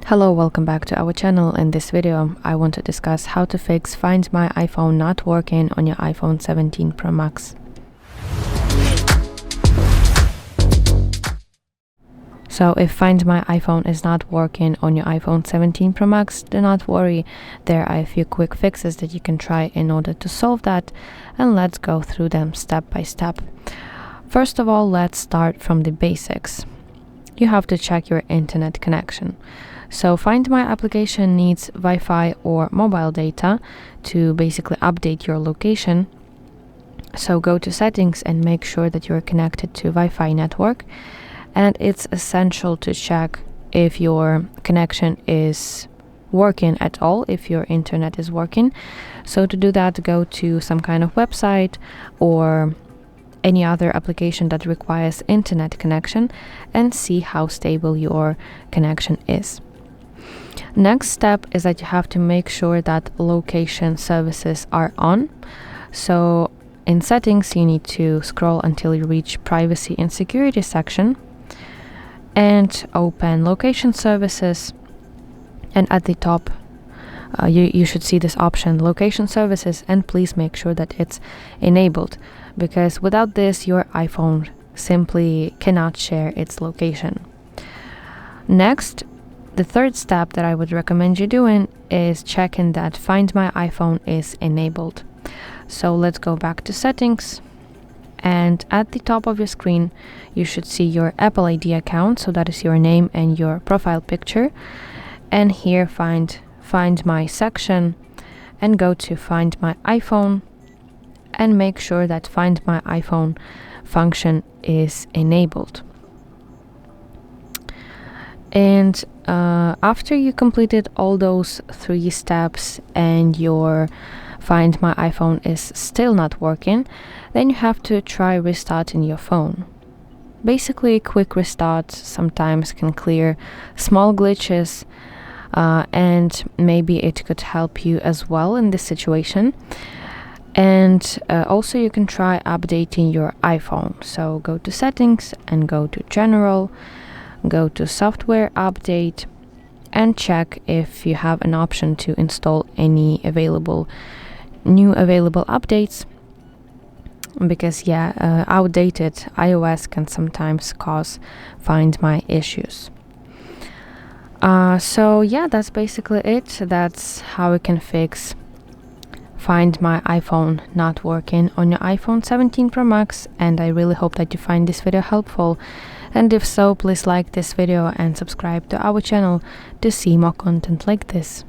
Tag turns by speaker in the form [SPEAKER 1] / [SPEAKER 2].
[SPEAKER 1] Hello, welcome back to our channel. In this video, I want to discuss how to fix Find My iPhone not working on your iPhone 17 Pro Max. So if Find My iPhone is not working on your iPhone 17 Pro Max, do not worry. There are a few quick fixes that you can try in order to solve that, and let's go through them step by step. First of all, let's start from the basics. You have to check your internet connection. So Find My application needs Wi-Fi or mobile data to basically update your location. So go to settings and make sure that you're connected to Wi-Fi network. And it's essential to check if your connection is working at all, if your internet is working. So to do that, go to some kind of website or any other application that requires internet connection and see how stable your connection is. Next step is that you have to make sure that location services are on. So in settings, you need to scroll until you reach privacy and security section and open location services, and at the top you should see this option, location services, and please make sure that it's enabled, because without this your iPhone simply cannot share its location. Next, the third step that I would recommend you doing is checking that Find My iPhone is enabled. So let's go back to settings, and at the top of your screen you should see your Apple ID account, so that is your name and your profile picture, and here find My section and go to Find My iPhone and make sure that Find My iPhone function is enabled. And after you completed all those 3 steps and your Find My iPhone is still not working, then you have to try restarting your phone. Basically, quick restart sometimes can clear small glitches, and maybe it could help you as well in this situation. And also you can try updating your iPhone. So go to settings and go to general, go to software update, and check if you have an option to install any new available updates, because outdated iOS can sometimes cause Find My issues. That's basically it. That's how you can fix Find My iPhone not working on your iPhone 17 Pro Max, and I really hope that you find this video helpful. And if so, please like this video and subscribe to our channel to see more content like this.